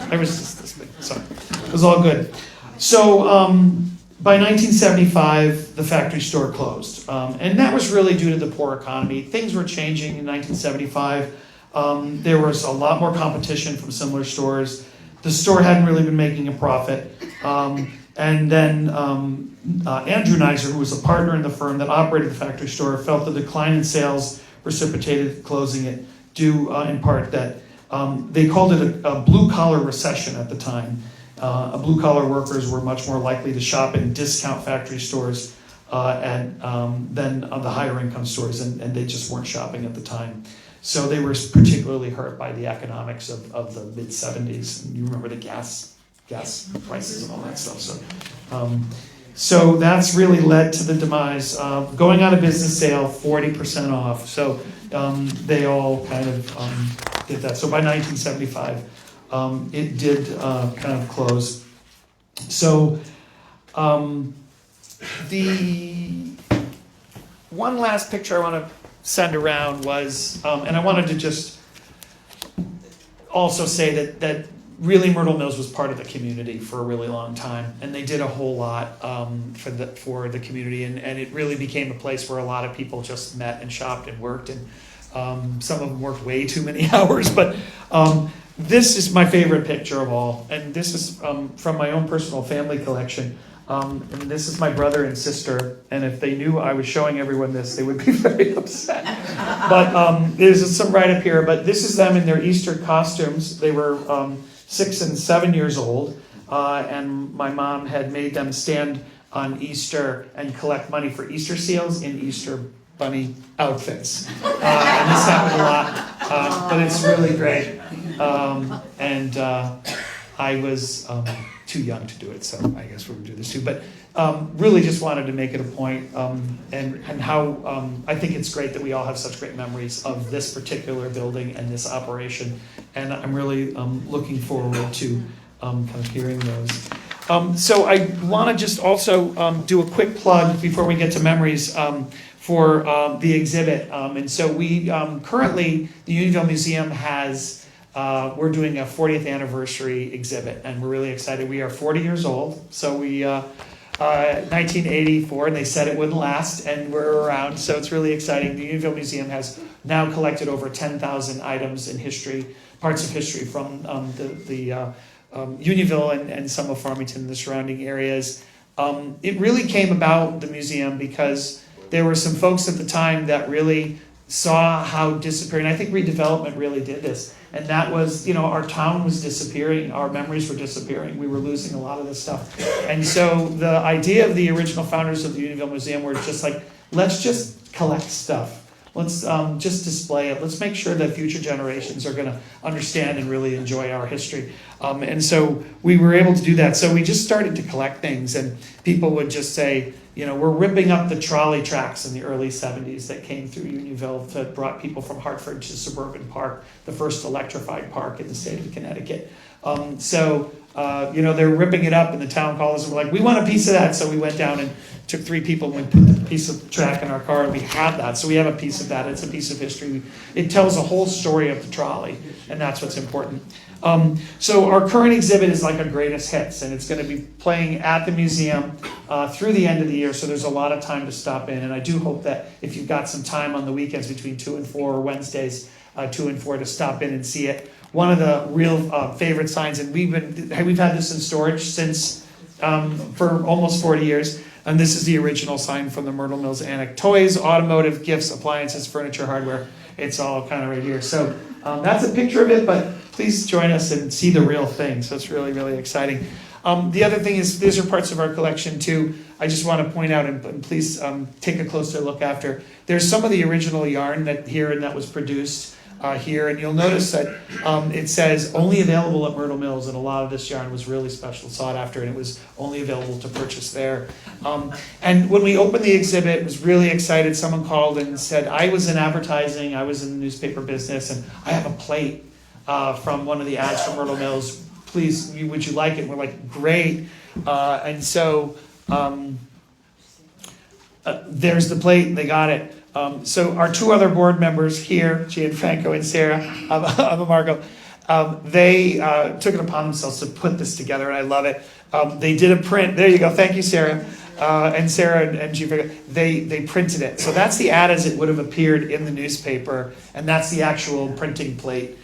I was just this big, so it was all good. So by 1975, the factory store closed. And that was really due to the poor economy. Things were changing in 1975. There was a lot more competition from similar stores. The store hadn't really been making a profit. And then Andrew Nizer, who was a partner in the firm that operated the factory store, felt the decline in sales precipitated closing it, due in part that they called it a blue-collar recession at the time. Blue-collar workers were much more likely to shop in discount factory stores than the higher income stores, and they just weren't shopping at the time. So they were particularly hurt by the economics of the mid-'70s. You remember the gas prices and all that stuff. So that's really led to the demise. Going out of business sale, 40% off. So they all kind of did that. So by 1975, it did kind of close. So the one last picture I want to send around was, and I wanted to just also say that really Myrtle Mills was part of the community for a really long time, and they did a whole lot for the community, and it really became a place where a lot of people just met and shopped and worked, and some of them worked way too many hours, but this is my favorite picture of all, and this is from my own personal family collection. And this is my brother and sister, and if they knew I was showing everyone this, they would be very upset. But there's some right up here, but this is them in their Easter costumes. They were 6 and 7 years old, and my mom had made them stand on Easter and collect money for Easter seals in Easter bunny outfits. And this happened a lot, but it's really great. I was too young to do it, so I guess we would do this too. But really just wanted to make it a point, and how I think it's great that we all have such great memories of this particular building and this operation. And I'm really looking forward to kind of hearing those. So I want to just also do a quick plug before we get to memories for the exhibit. And so we currently, the Unionville Museum has we're doing a 40th anniversary exhibit, and we're really excited. We are 40 years old, so we 1984, and they said it wouldn't last, and we're around, so it's really exciting. The Unionville Museum has now collected over 10,000 items in history, parts of history from the Unionville and some of Farmington and the surrounding areas. It really came about, the museum, because there were some folks at the time that really saw how disappearing, I think redevelopment really did this, and that was, our town was disappearing, our memories were disappearing, we were losing a lot of this stuff. And so the idea of the original founders of the Unionville Museum were just like, let's just collect stuff. Let's just display it. Let's make sure that future generations are going to understand and really enjoy our history. And so we were able to do that. So we just started to collect things, and people would just say, we're ripping up the trolley tracks in the early 70s that came through Unionville that brought people from Hartford to Suburban Park, the first electrified park in the state of Connecticut. They're ripping it up, and the town called us and were like, we want a piece of that. So we went down and took 3 people and we put the piece of track in our car, and we have that. So we have a piece of that. It's a piece of history. It tells a whole story of the trolley, and that's what's important. So our current exhibit is like a greatest hits, and it's going to be playing at the museum through the end of the year, so there's a lot of time to stop in. And I do hope that if you've got some time on the weekends between 2 and 4, or Wednesdays 2 and 4, to stop in and see it. One of the real favorite signs, and we've had this in storage since for almost 40 years, and this is the original sign from the Myrtle Mills Annex. Toys, automotive, gifts, appliances, furniture, hardware, it's all kind of right here. So that's a picture of it, but please join us and see the real thing. So it's really, really exciting. The other thing is, these are parts of our collection too. I just want to point out, and please take a closer look after. There's some of the original yarn that was produced here, and you'll notice that it says only available at Myrtle Mills, and a lot of this yarn was really special, sought after, and it was only available to purchase there. And when we opened the exhibit, was really excited. Someone called and said, I was in advertising, I was in the newspaper business, and I have a plate from one of the ads from Myrtle Mills. please, would you like it? And we're like, great. And so there's the plate, and they got it. So our two other board members here, Gianfranco and Sarah Amamarco, they took it upon themselves to put this together, and I love it. They did a print. There you go. Thank you, Sarah. And Sarah and Gianfranco, they printed it. So that's the ad as it would have appeared in the newspaper, and that's the actual printing plate.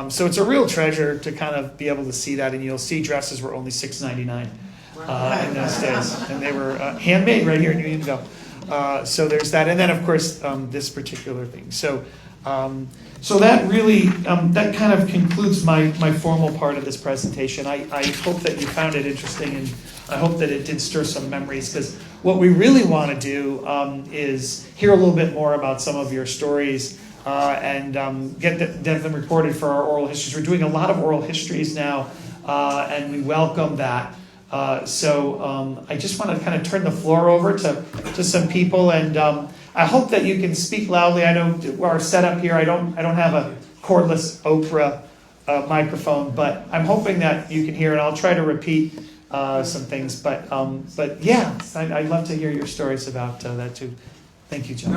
So it's a real treasure to kind of be able to see that, and you'll see dresses were only $6.99 in those days, and they were handmade right here in Unionville. So there's that, and then of course this particular thing. So that really that kind of concludes my formal part of this presentation. I hope that you found it interesting, and I hope that it did stir some memories, because what we really want to do is hear a little bit more about some of your stories and get them recorded for our oral histories. We're doing a lot of oral histories now, and we welcome that. So I just want to kind of turn the floor over to some people, and I hope that you can speak loudly. I know our setup here, I don't have a cordless Oprah microphone, but I'm hoping that you can hear, and I'll try to repeat some things. But yeah, I'd love to hear your stories about that too. Thank you, John.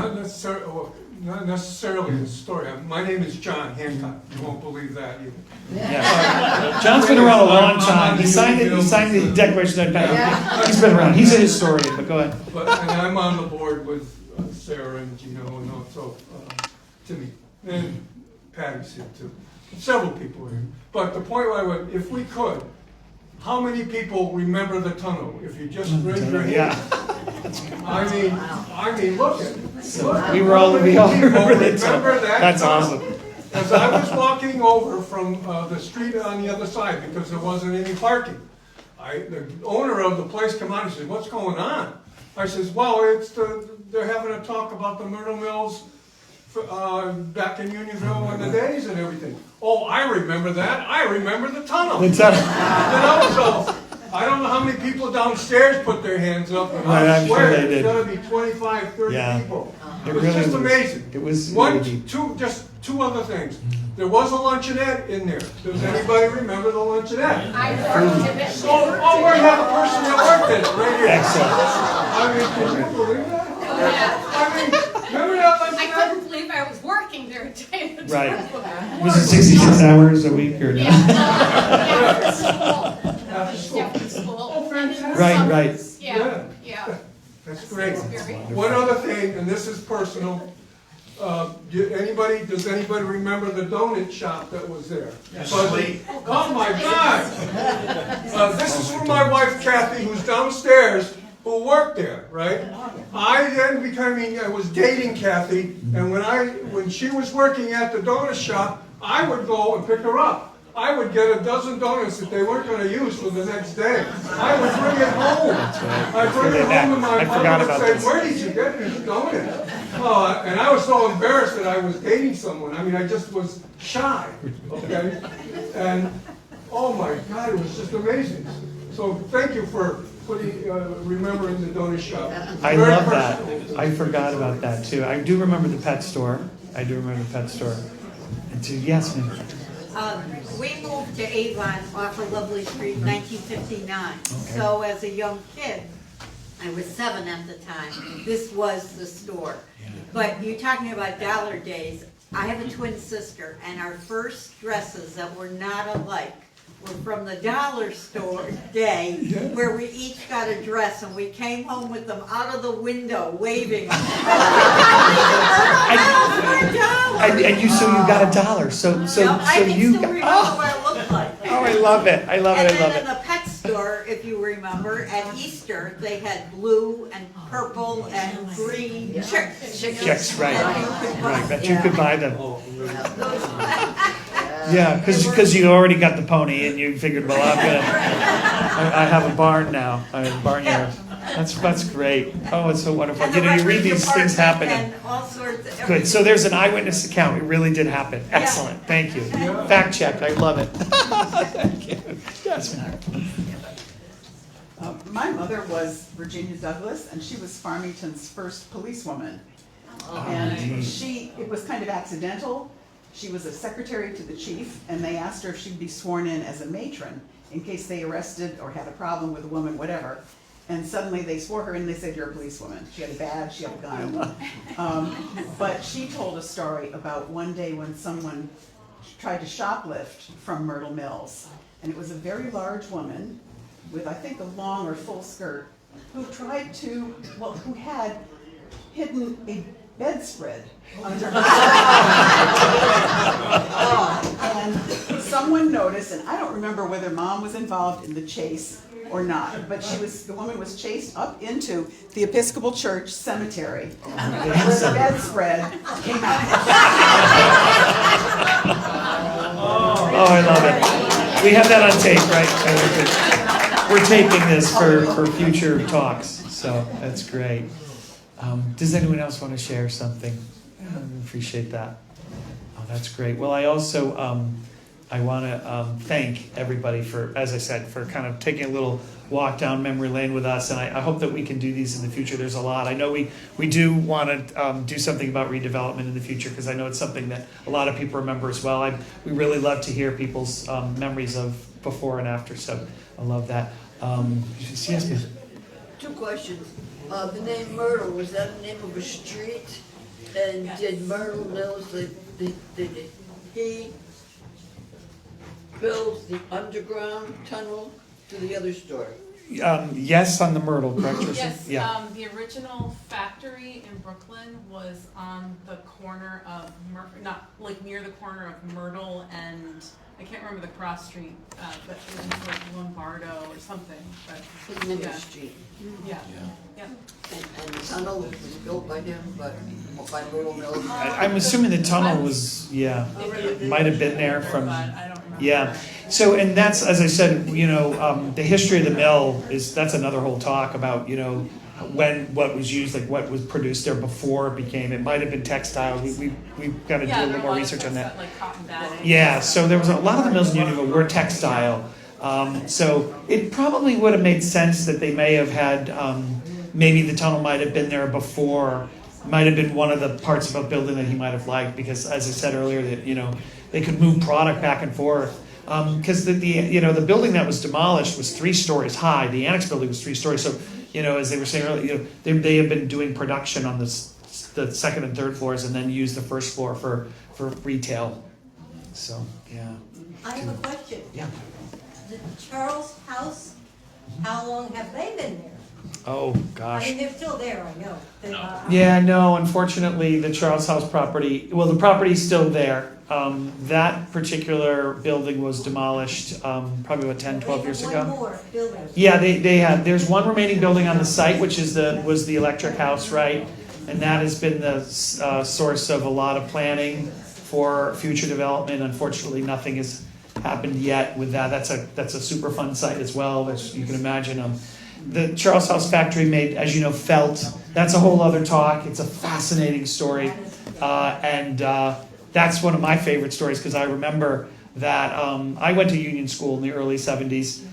Not necessarily a story. My name is John Hancock. You won't believe that either. Yeah. John's been around a long time. He signed the Declaration of Independence. He's been around. He's a historian, but go ahead. And I'm on the board with Sarah and Gino and also Timmy. And Patty's here too. Several people are here. But the point if we could, how many people remember the tunnel? If you just raise your hand. Yeah. I mean, look at it. We all remember that. That's tunnel. awesome. As I was walking over from the street on the other side, because there wasn't any parking, the owner of the place came out and said, "What's going on?" I says, "Well, they're having a talk about the Myrtle Mills back in Unionville in the days and everything." "Oh, I remember that. I remember the tunnel." So I don't know how many people downstairs put their hands up, and I swear it's going to be 25, 30 people. It was just amazing. It was two other things. There was a luncheonette in there. Does anybody remember the luncheonette? I worked in it. Oh, we have a person that worked in it right here. Excellent. I mean, can you believe that? I mean, remember that luncheonette? I couldn't believe I was working there a day. Right. Was it 66 hours a week or not? After school. Oh, fantastic. Right. Yeah. That's great. One other thing, and this is personal. Does anybody remember the donut shop that was there? Yes. Oh my God! This is from my wife Kathy, who's downstairs, who worked there, right? I was dating Kathy, and when she was working at the donut shop, I would go and pick her up. I would get a dozen donuts that they weren't going to use for the next day. I would bring it home. I'd bring it home, and my mother would say, "Where did you get these donuts?" And I was so embarrassed that I was dating someone. I mean, I just was shy, okay? And, oh my God, it was just amazing. So thank you for remembering the donut shop. I love that. I forgot about that too. I do remember the pet store. And yes, ma'am. We moved to Avon off of Lovely Street in 1959. Okay. So as a young kid, I was 7 at the time, this was the store. But you're talking about dollar days. I have a twin sister, and our first dresses that were not alike were from the dollar store day, where we each got a dress, and we came home with them out of the window waving. And you got $1. So I can you still remember what it looked like. Oh, I love it. And then in the pet store, if you remember, at Easter, they had blue and purple and green chicks. Chicks, right. But you could buy them. Yeah, because you already got the pony and you figured, well, I have a barn now. I have a barnyard. That's great. Oh, it's so wonderful. You read these things happening. And all sorts of Good. So there's an eyewitness account. It really did happen. Excellent. Thank you. Fact checked. I love it. Thank you. Yes, ma'am. My mother was Virginia Douglas, and she was Farmington's first policewoman. And it was kind of accidental. She was a secretary to the chief, and they asked her if she'd be sworn in as a matron. in case they arrested or had a problem with a woman, whatever. And suddenly they swore her in, they said, "You're a policewoman." She had a badge, she had a gun. But she told a story about one day when someone tried to shoplift from Myrtle Mills. And it was a very large woman with, I think, a long or full skirt, who who had hidden a bedspread under her. And someone noticed, and I don't remember whether Mom was involved in the chase or not, but the woman was chased up into the Episcopal Church cemetery, and the bedspread came out. Oh, I love it. We have that on tape, right? We're taping this for future talks, so that's great. Does anyone else want to share something? I appreciate that. Oh, that's great. Well, I also I want to thank everybody for, as I said, for kind of taking a little walk down memory lane with us, and I hope that we can do these in the future. There's a lot. I know we do want to do something about redevelopment in the future, because I know it's something that a lot of people remember as well. We really love to hear people's memories of before and after, so I love that. Yes, ma'am. 2 questions. The name Myrtle, was that the name of a street? And did Myrtle Mills, did he build the underground tunnel to the other store? Yes, on the Myrtle, correct, Trisha? Yes, Yeah. the original factory in Brooklyn was on the corner of not like near the corner of Myrtle and I can't remember the cross street, but it was like Lombardo or something. But Another yeah, street. yeah. And the tunnel was built by him, by Myrtle Mills? I'm assuming the tunnel was, might have been there from, But I don't remember. yeah. So, and that's, as I said, the history of the mill that's another whole talk about, what was used, like what was produced there before it might have been textile. We've got to do a little more research on that. Like cotton batting. Yeah, so there was a lot of the mills in Unionville were textile. So it probably would have made sense that they may have had, maybe the tunnel might have been there before, might have been one of the parts about building that he might have liked, because as I said earlier, that they could move product back and forth. Because the building that was demolished was 3 stories high. The annex building was 3 stories. So as they were saying earlier, they have been doing production on the 2nd and 3rd floors, and then use the 1st floor for retail. So yeah. I have a question. Yeah. The Charles House, how long have they been there? Oh I gosh. mean, they're still there, I know. Yeah, no, unfortunately, the Charles House property, the property's still there. That particular building was demolished probably about 10, 12 years ago. One more building. Yeah, there's one remaining building on the site, which was the electric house, right? And that has been the source of a lot of planning for future development. Unfortunately, nothing has happened yet with that. That's a super fun site as well, as you can imagine. The Charles House factory made, as you know, felt. That's a whole other talk. It's a fascinating story. That's one of my favorite stories, because I remember that I went to union school in the early 70s.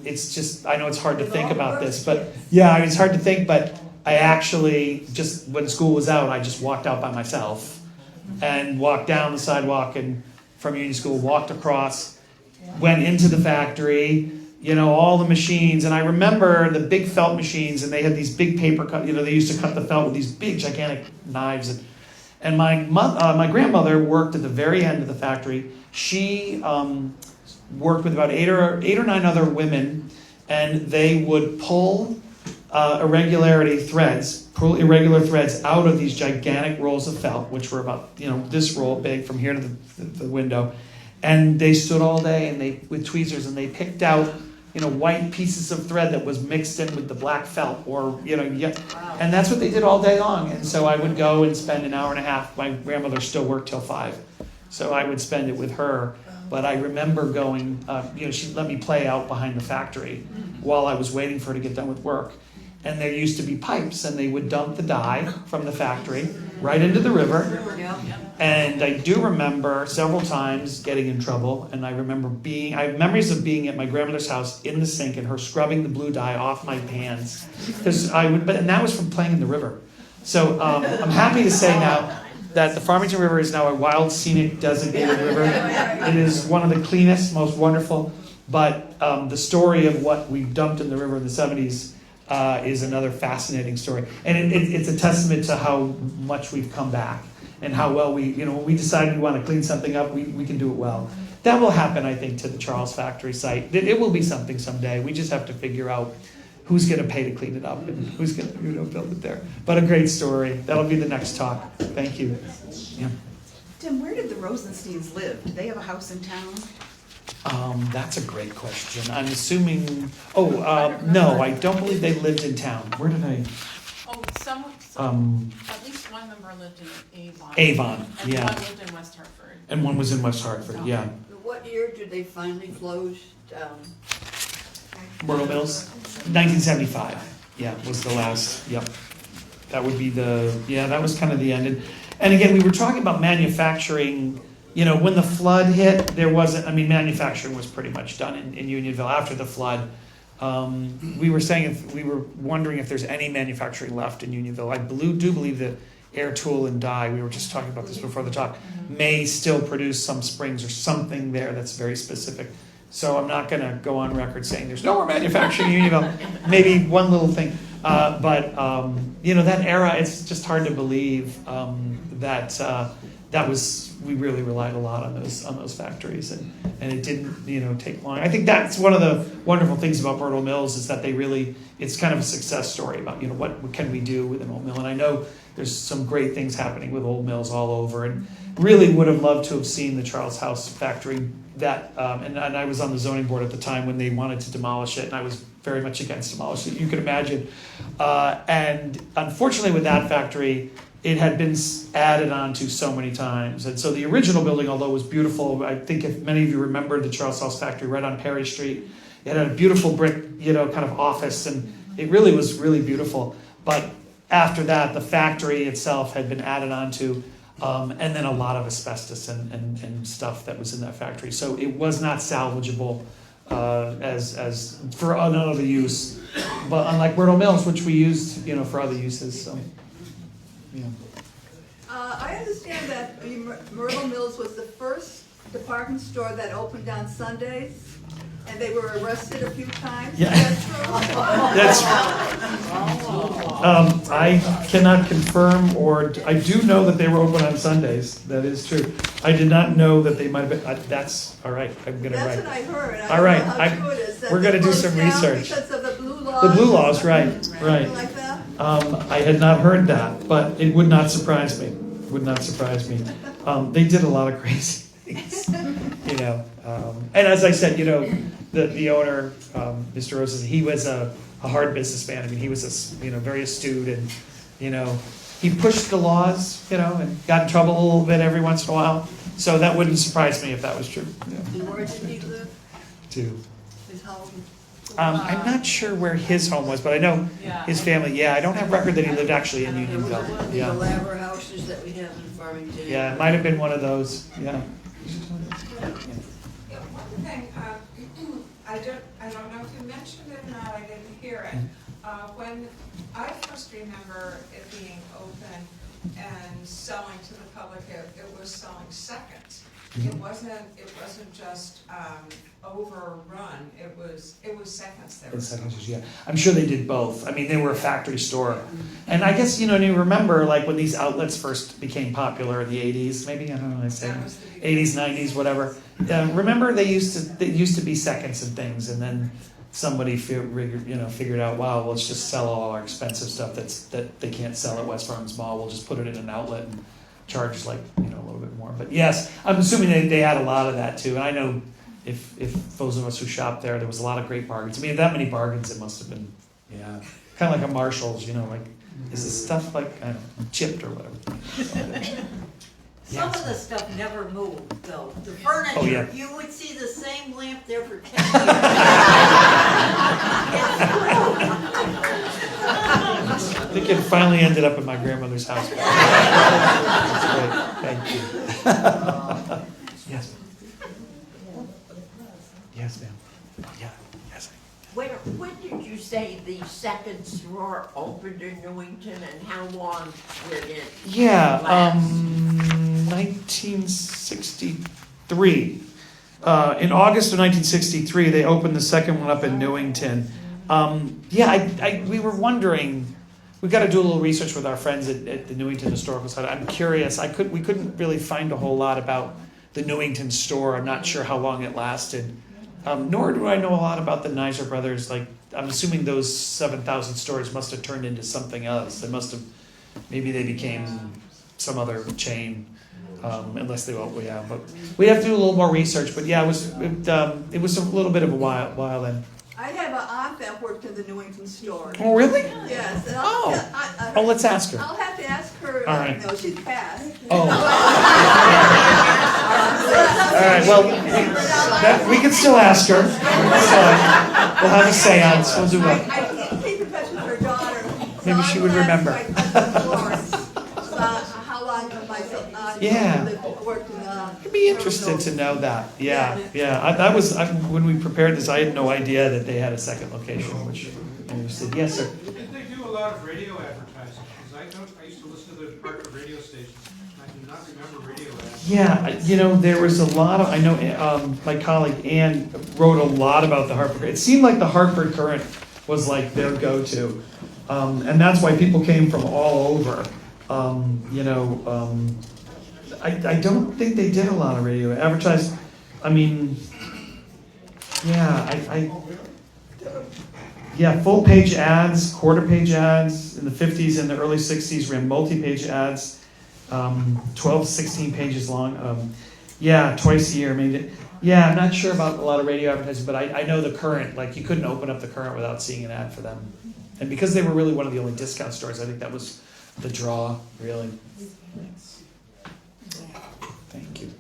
It's just, I know it's hard to think about this, but yeah, it's hard to think, but I actually just, when school was out, I just walked out by myself and walked down the sidewalk and from union school, walked across, went into the factory, all the machines. And I remember the big felt machines, and they had these big paper cut, they used to cut the felt with these big gigantic knives. And my grandmother worked at the very end of the factory. She worked with about eight or 9 other women, and they would pull irregular threads out of these gigantic rolls of felt, which were about this roll big from here to the window. And they stood all day and with tweezers, and they picked out white pieces of thread that was mixed in with the black felt, and that's what they did all day long. And so I would go and spend an hour and a half. My grandmother still worked till 5, so I would spend it with her. But I remember going, she'd let me play out behind the factory while I was waiting for her to get done with work. And there used to be pipes, and they would dump the dye from the factory right into the river. And I do remember several times getting in trouble, and I have memories of being at my grandmother's house in the sink and her scrubbing the blue dye off my hands. And that was from playing in the river. So I'm happy to say now that the Farmington River is now a wild scenic designated river. It is one of the cleanest, most wonderful. But the story of what we dumped in the river in the 70s is another fascinating story. And it's a testament to how much we've come back and how well when we decide we want to clean something up, we can do it well. That will happen, I think, to the Charles factory site. It will be something someday. We just have to figure out who's going to pay to clean it up and who's going to build it there. But a great story. That'll be the next talk. Thank you. Yeah. Tim, where did the Rosensteins live? Did they have a house in town? That's a great question. I'm assuming. No, I don't believe they lived in town. Where did I? Oh, at least one member lived in Avon. Avon, And yeah. one lived in West Hartford. And one was in West Hartford. Yeah. What year did they finally close down? Myrtle Mills, 1975. Yeah, was the last. Yep. That would be that was kind of the end. And again, we were talking about manufacturing. When the flood hit, there wasn't. Manufacturing was pretty much done in Unionville after the flood. We were wondering if there's any manufacturing left in Unionville. I do believe that Air Tool and Die, we were just talking about this before the talk, may still produce some springs or something there that's very specific. So I'm not going to go on record saying there's no more manufacturing in Unionville. Maybe one little thing. But that era, it's just hard to believe we really relied a lot on those factories, and it didn't take long. I think that's one of the wonderful things about Myrtle Mills is that it's kind of a success story about what can we do with an old mill. And I know there's some great things happening with old mills all over, and really would have loved to have seen the Charles House factory and I was on the zoning board at the time when they wanted to demolish it, and I was very much against demolishing it. You can imagine. And unfortunately, with that factory, it had been added on to so many times. And so the original building, although it was beautiful, I think if many of you remember the Charles House factory right on Perry Street, it had a beautiful brick, kind of office, and it really was really beautiful. But after that, the factory itself had been added on to, and then a lot of asbestos and stuff that was in that factory. So it was not salvageable as for another use. But unlike Myrtle Mills, which we used, for other uses. So. Yeah. I understand that Myrtle Mills was the first department store that opened on Sundays, and they were arrested a few times. Yeah. Is that That's. I cannot confirm, or I do know that they were open on Sundays. That is true. I did not know that they might have been. That's all right. I'm gonna That's write. what I heard. All right. I don't know how true it is. That We're gonna they do closed some down research. Because of the blue laws. The blue laws, right? Something like that. I had not heard that, but it would not surprise me. Would not surprise me. They did a lot of crazy things, And as I said, the owner, Mr. Roses, he was a hard businessman. He was very astute, and he pushed the laws, and got in trouble a little bit every once in a while. So that wouldn't surprise me if that was true. And where did he live? Too. His home? I'm not sure where his home was, but I know his family. Yeah, I don't have record that he lived actually in It was one Unionville. of the Yeah, elaborate houses that we have in Farmington. yeah, it might have been one of those. Yeah. Yeah, one thing, I don't know if you mentioned it or not, I didn't hear it. When I first remember it being open and selling to the public, it was selling seconds. It wasn't just overrun. It was seconds that were sold. Yeah, I'm sure they did both. They were a factory store, and I guess you remember like when these outlets first became popular in the '80s, maybe I don't know. I say That was the beginning. '80s, '90s, whatever. Remember they used to be seconds and things, and then somebody figured out, wow, well, let's just sell all our expensive stuff that they can't sell at West Farms Mall. We'll just put it in an outlet and charge a little bit more. But yes, I'm assuming they had a lot of that too. And I know if those of us who shopped there was a lot of great bargains. That many bargains, it must have been, kind of like a Marshall's, like, is this stuff like, I don't know, chipped or whatever. Some of the stuff never moved, though. The furniture, Oh, yeah. you would see the same lamp there for 10 years. I think it finally ended up at my grandmother's house. That's great. Thank you. Yes. Yes, ma'am. Yeah. Yes. When did you say the second store opened in Newington, and how long did it Yeah. last? 1963. in August of 1963, they opened the second one up in Newington. We were wondering. We got to do a little research with our friends at the Newington Historical Society. I'm curious. We couldn't really find a whole lot about the Newington store. I'm not sure how long it lasted. Nor do I know a lot about the Nizer brothers. Like, I'm assuming those 7,000 stores must have turned into something else. Maybe they became some other chain, unless they but we have to do a little more research. But yeah, it was a little bit of a while then. I have an aunt that worked in the Newington store. Oh, really? Yes. And Let's ask her. I'll have to ask her. All right. No, she's passed. Oh. All right. Well, we can still ask her. We'll have a seance. We'll do I what? can't keep in touch with her daughter. Maybe she would remember. How long my Yeah. worked in I'd be interested to know that. Yeah. When we prepared this, I had no idea that they had a second location, which I'm interested. Yes, sir. Did they do a lot of radio advertising? Because I used to listen to the Hartford radio stations. I do not remember radio ads. Yeah, there was a lot of, I know my colleague Ann wrote a lot about the Hartford. It seemed like the Hartford Current was like their go-to. And that's why people came from all over. I don't think they did a lot of radio advertising. I mean, full page ads, quarter page ads in the 50s and the early 60s ran multi-page ads, 12, 16 pages long. Twice a year. Maybe. I'm not sure about a lot of radio advertising, but I know the Current, like you couldn't open up the Current without seeing an ad for them. And because they were really one of the only discount stores, I think that was the draw, really. Thank you.